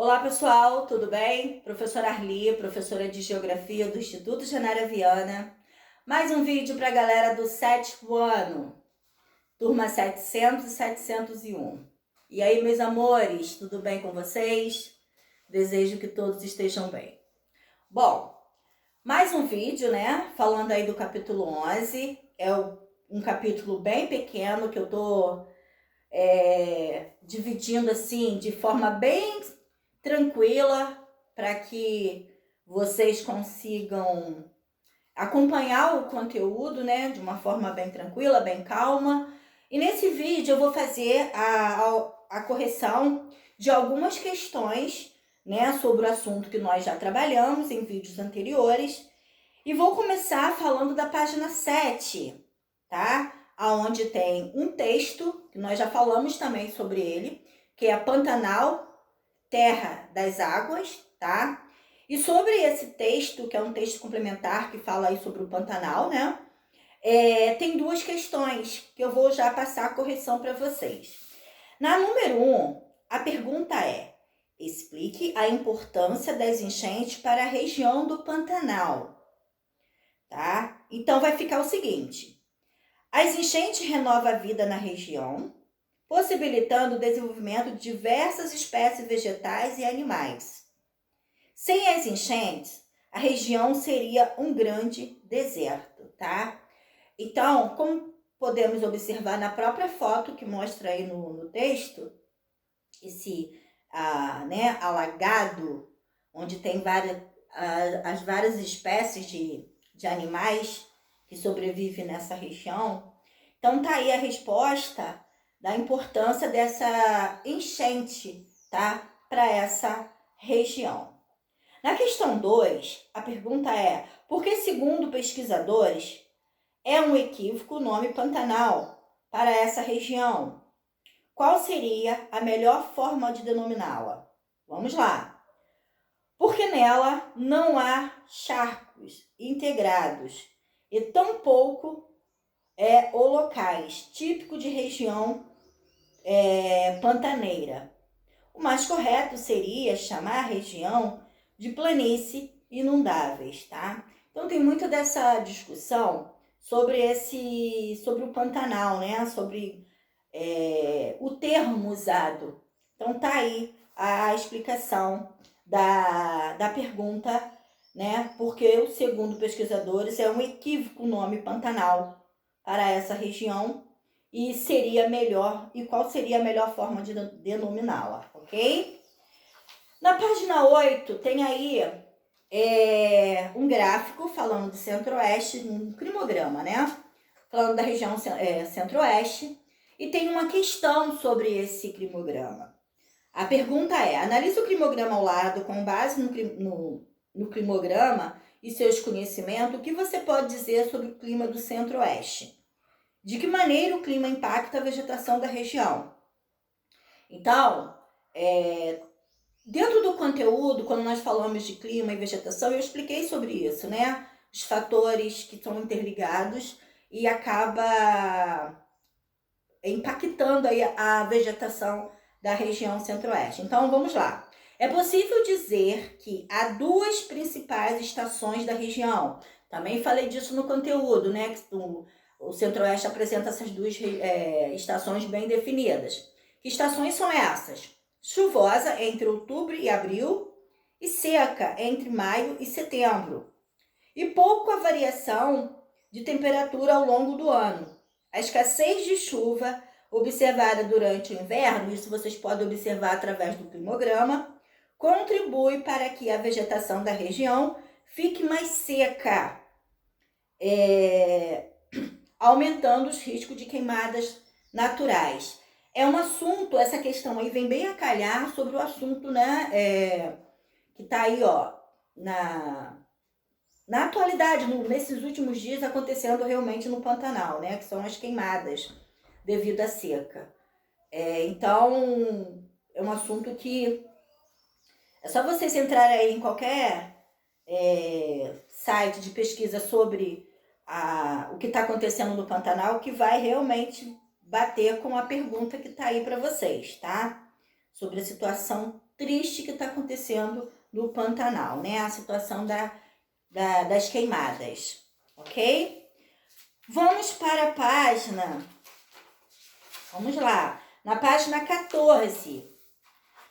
Olá pessoal, tudo bem? Professora Arli, professora de Geografia do Instituto Genara Viana. Mais um vídeo para a galera do sétimo ano, turma 700 e 701. E aí, meus amores, tudo bem com vocês? Desejo que todos estejam bem. Bom, mais um vídeo, né? Falando aí do capítulo 11. É um capítulo bem pequeno que eu tô dividindo assim de forma bem tranquila para que vocês consigam acompanhar o conteúdo, né, de uma forma bem tranquila, bem calma. E nesse vídeo eu vou fazer a correção de algumas questões, né, sobre o assunto que nós já trabalhamos em vídeos anteriores. E vou começar falando da página 7, tá? Aonde tem um texto, que nós já falamos também sobre ele, que é Pantanal, Terra das Águas, tá? E sobre esse texto, que é um texto complementar que fala aí sobre o Pantanal, né? Tem duas questões que eu vou já passar a correção para vocês. Na número 1, a pergunta é: explique a importância das enchentes para a região do Pantanal, tá? Então vai ficar o seguinte: as enchentes renovam a vida na região, possibilitando o desenvolvimento de diversas espécies vegetais e animais. Sem as enchentes, a região seria um grande deserto, tá? Então, como podemos observar na própria foto que mostra aí no texto, esse alagado, onde tem as várias espécies de animais que sobrevivem nessa região. Então, tá aí a resposta da importância dessa enchente, tá? Para essa região. Na questão 2, a pergunta é: por que, segundo pesquisadores, é um equívoco o nome Pantanal para essa região? Qual seria a melhor forma de denominá-la? Vamos lá. Porque nela não há charcos integrados e tampouco locais típico de região pantaneira. O mais correto seria chamar a região de planície inundáveis, tá? Então tem muito dessa discussão sobre o Pantanal, né? Sobre o termo usado. Então tá aí a explicação da pergunta, né? Porque, segundo pesquisadores, é um equívoco o nome Pantanal para essa região e seria melhor, e qual seria a melhor forma de denominá-la, ok? Na página 8 tem aí um gráfico falando do centro-oeste, um climograma, né? Falando da região centro-oeste, e tem uma questão sobre esse climograma. A pergunta é: analise o climograma ao lado com base no climograma e seus conhecimentos, o que você pode dizer sobre o clima do centro-oeste? De que maneira o clima impacta a vegetação da região? Então, dentro do conteúdo, quando nós falamos de clima e vegetação, eu expliquei sobre isso, né? Os fatores que são interligados e acaba impactando aí a vegetação da região centro-oeste. Então, vamos lá. É possível dizer que há duas principais estações da região. Também falei disso no conteúdo, né? O centro-oeste apresenta essas duas estações bem definidas. Que estações são essas? Chuvosa entre outubro e abril e seca entre maio e setembro. E pouca variação de temperatura ao longo do ano. A escassez de chuva observada durante o inverno, isso vocês podem observar através do climograma, contribui para que a vegetação da região fique mais seca, aumentando os riscos de queimadas naturais. É um assunto, essa questão aí vem bem a calhar sobre o assunto, né, que está aí, ó, na atualidade, nesses últimos dias, acontecendo realmente no Pantanal, né, que são as queimadas devido à seca. Então, é um assunto que é só vocês entrarem aí em qualquer site de pesquisa sobre o que está acontecendo no Pantanal, que vai realmente bater com a pergunta que está aí para vocês, tá? Sobre a situação triste que está acontecendo no Pantanal, né? A situação das queimadas, ok? Vamos para a página, vamos lá, na página 14.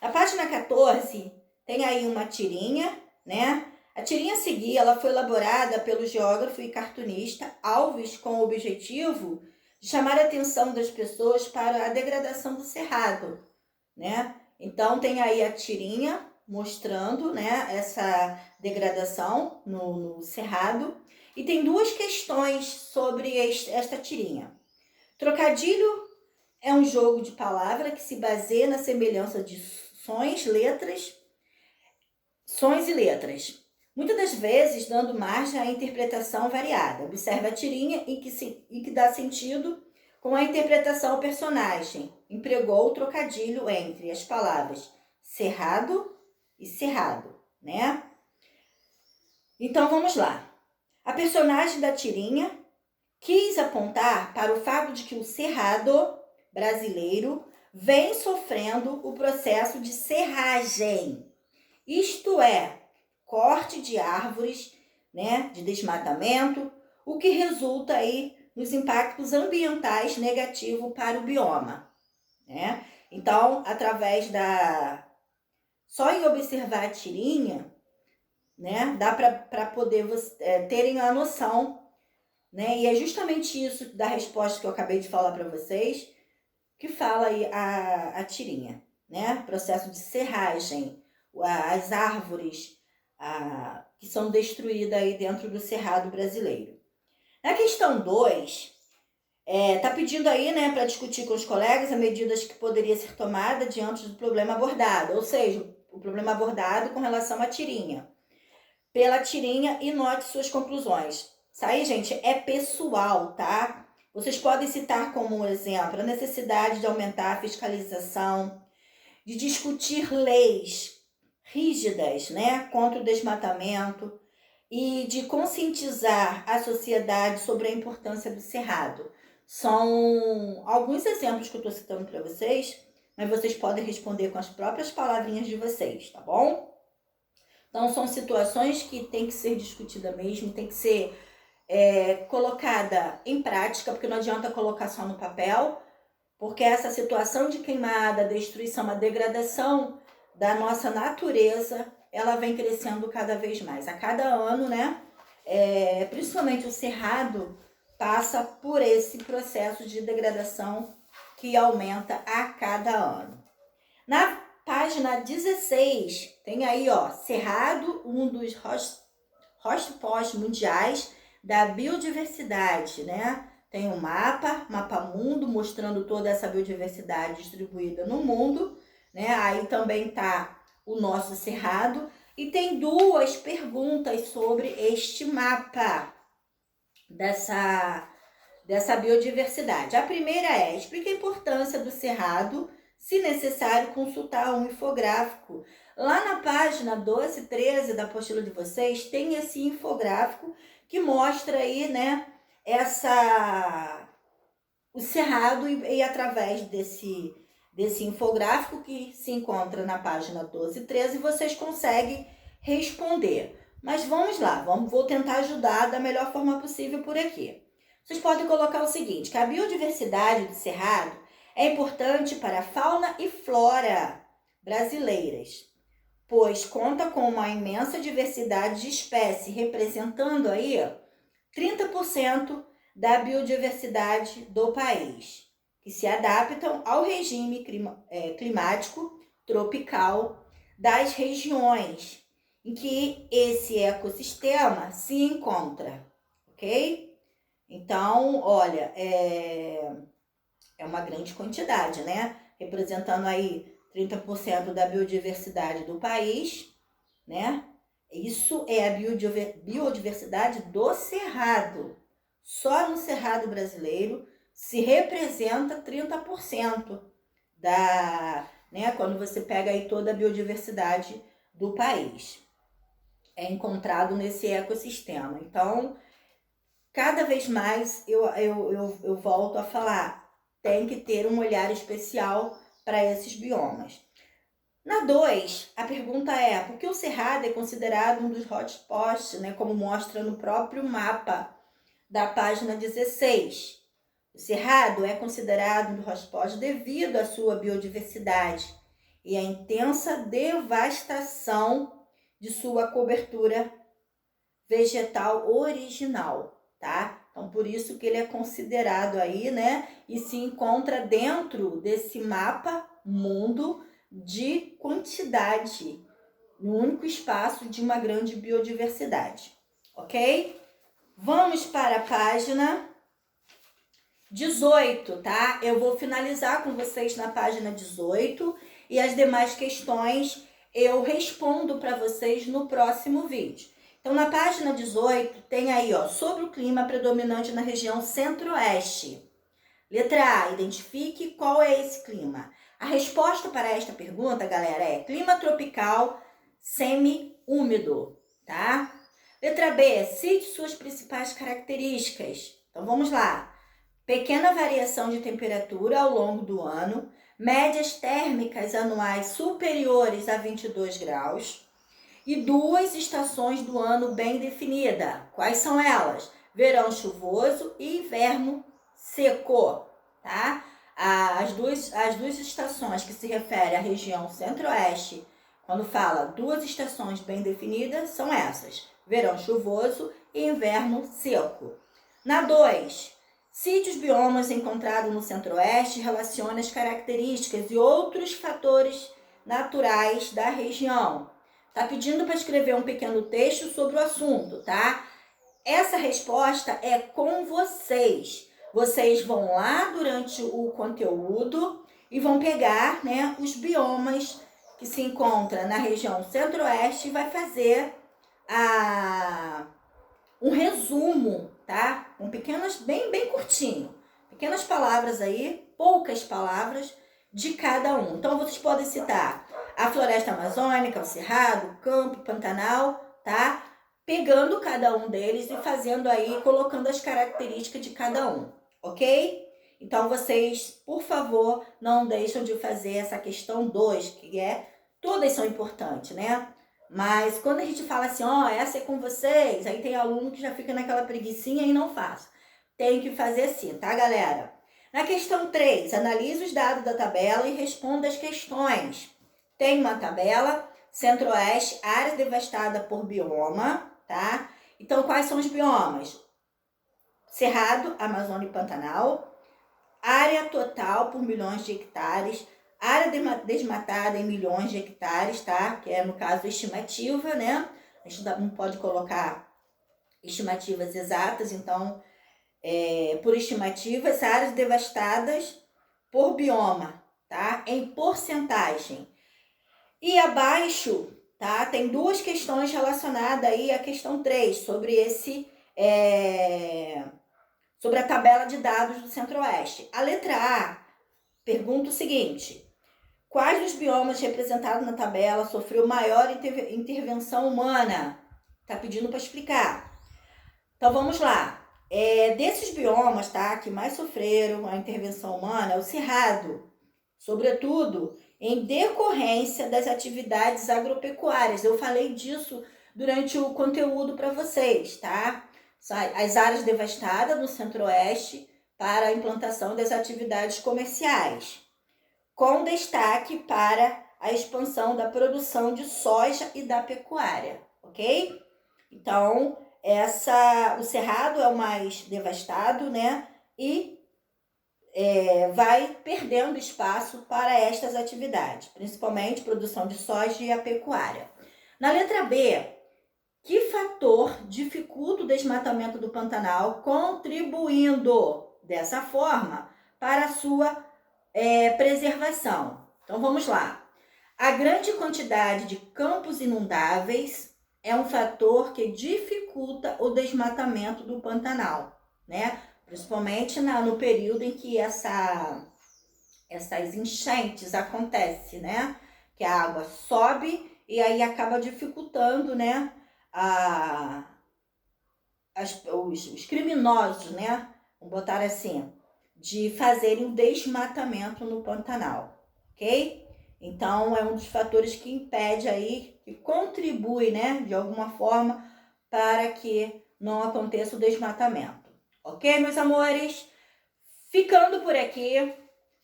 Na página 14 tem aí uma tirinha, né? A tirinha a seguir, ela foi elaborada pelo geógrafo e cartunista Alves com o objetivo de chamar a atenção das pessoas para a degradação do cerrado, né? Então tem aí a tirinha mostrando, né, essa degradação no cerrado, e tem duas questões sobre esta tirinha. Trocadilho é um jogo de palavra que se baseia na semelhança de sons e letras, muitas das vezes dando margem à interpretação variada. Observe a tirinha em que dá sentido com a interpretação ao personagem. Empregou o trocadilho entre as palavras cerrado e cerrado, né? Então vamos lá. A personagem da tirinha quis apontar para o fato de que o cerrado brasileiro vem sofrendo o processo de serragem, isto é, corte de árvores, né, de desmatamento, o que resulta aí nos impactos ambientais negativos para o bioma, né? Então, só em observar a tirinha, né, dá para poder terem a noção, né? E é justamente isso da resposta que eu acabei de falar para vocês que fala aí a tirinha, né? Processo de serragem, as árvores que são destruídas aí dentro do cerrado brasileiro. Na questão 2, tá pedindo aí, né, para discutir com os colegas as medidas que poderia ser tomada diante do problema abordado, ou seja, o problema abordado com relação à tirinha. Pela tirinha e note suas conclusões. Isso aí, gente, é pessoal, tá? Vocês podem citar como exemplo a necessidade de aumentar a fiscalização, de discutir leis rígidas, né, contra o desmatamento e de conscientizar a sociedade sobre a importância do cerrado. São alguns exemplos que eu estou citando para vocês, mas vocês podem responder com as próprias palavrinhas de vocês, tá bom? Então, são situações que tem que ser discutida mesmo, tem que ser colocada em prática, porque não adianta colocar só no papel, porque essa situação de queimada, destruição, a degradação da nossa natureza, ela vem crescendo cada vez mais. A cada ano, né? Principalmente o cerrado passa por esse processo de degradação que aumenta a cada ano. Na página 16, tem aí, ó, Cerrado, um dos hotspots mundiais da biodiversidade, né? Tem um mapa mundo, mostrando toda essa biodiversidade distribuída no mundo, né? Aí também tá o nosso cerrado, e tem duas perguntas sobre este mapa dessa biodiversidade. A primeira é: explica a importância do cerrado, se necessário, consultar um infográfico. Lá na página 12 e 13 da apostila de vocês, tem esse infográfico que mostra aí, né, o cerrado, e através desse infográfico que se encontra na página 12 e 13, vocês conseguem responder. Mas vamos lá, vou tentar ajudar da melhor forma possível por aqui. Vocês podem colocar o seguinte, que a biodiversidade do cerrado é importante para a fauna e flora brasileiras, pois conta com uma imensa diversidade de espécies, representando aí 30% da biodiversidade do país, que se adaptam ao regime climático tropical das regiões em que esse ecossistema se encontra, ok? Então, olha, é uma grande quantidade, né? Representando aí 30% da biodiversidade do país, né? Isso é a biodiversidade do cerrado. Só no cerrado brasileiro se representa 30% né? Quando você pega aí toda a biodiversidade do país, é encontrado nesse ecossistema. Então, cada vez mais eu volto a falar, tem que ter um olhar especial para esses biomas. Na 2, a pergunta é: por que o Cerrado é considerado um dos hotspots, né, como mostra no próprio mapa da página 16? O Cerrado é considerado um dos hotspots devido à sua biodiversidade e à intensa devastação de sua cobertura vegetal original, tá? Então, por isso que ele é considerado aí, né? E se encontra dentro desse mapa mundo de quantidade, no único espaço de uma grande biodiversidade, ok? Vamos para a página 18, tá? Eu vou finalizar com vocês na página 18 e as demais questões eu respondo para vocês no próximo vídeo. Então, na página 18, tem aí, ó, sobre o clima predominante na região centro-oeste. Letra A, identifique qual é esse clima. A resposta para esta pergunta, galera, é clima tropical semi-úmido, tá? Letra B, cite suas principais características. Então, vamos lá. Pequena variação de temperatura ao longo do ano, médias térmicas anuais superiores a 22 graus e 2 estações do ano bem definidas. Quais são elas? Verão chuvoso e inverno seco, tá? As duas estações que se referem à região centro-oeste, quando fala 2 estações bem definidas, são essas: verão chuvoso e inverno seco. Na 2, cite os biomas encontrados no centro-oeste, relacione as características e outros fatores naturais da região. Tá pedindo para escrever um pequeno texto sobre o assunto, tá? Essa resposta é com vocês. Vocês vão lá durante o conteúdo e vão pegar, né, os biomas que se encontram na região centro-oeste e vai fazer um resumo, tá? Com pequenas, bem curtinho. Pequenas palavras aí, poucas palavras de cada um. Então, vocês podem citar a floresta amazônica, o cerrado, o campo, o Pantanal, tá? Pegando cada um deles e fazendo aí, colocando as características de cada um, ok? Então, vocês, por favor, não deixem de fazer essa questão 2, que todas são importantes, né? Mas quando a gente fala assim, ó, essa é com vocês, aí tem aluno que já fica naquela preguicinha e não faz. Tem que fazer sim, tá, galera? Na questão 3, analise os dados da tabela e responda as questões. Tem uma tabela, centro-oeste, área devastada por bioma, tá? Então, quais são os biomas? Cerrado, Amazônia e Pantanal. Área total por milhões de hectares. Área desmatada em milhões de hectares, tá? Que é, no caso, estimativa, né? A gente não pode colocar estimativas exatas, então, por estimativas, áreas devastadas por bioma, tá? Em porcentagem. E abaixo, tá? Tem 2 questões relacionadas aí à questão 3, sobre sobre a tabela de dados do Centro-Oeste. A letra A pergunta o seguinte: quais dos biomas representados na tabela sofreu maior intervenção humana? Tá pedindo para explicar. Então vamos lá. Desses biomas, tá, que mais sofreram a intervenção humana, é o cerrado, sobretudo em decorrência das atividades agropecuárias. Eu falei disso durante o conteúdo para vocês, tá? As áreas devastadas no Centro-Oeste para a implantação das atividades comerciais, com destaque para a expansão da produção de soja e da pecuária, ok? Então, o cerrado é o mais devastado, né? E vai perdendo espaço para estas atividades, principalmente produção de soja e a pecuária. Na letra B, que fator dificulta o desmatamento do Pantanal, contribuindo dessa forma para a sua preservação? Então vamos lá. A grande quantidade de campos inundáveis é um fator que dificulta o desmatamento do Pantanal, né? Principalmente no período em que essas enchentes acontecem, né? Que a água sobe e aí acaba dificultando, né? Os criminosos, né? Vamos botar assim, de fazerem o desmatamento no Pantanal, ok? Então, é um dos fatores que impede aí, que contribui, né, de alguma forma, para que não aconteça o desmatamento. Ok, meus amores? Ficando por aqui,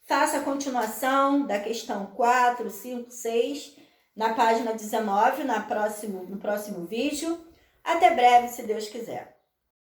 faça a continuação da questão 4, 5, 6, na página 19, no próximo vídeo. Até breve, se Deus quiser.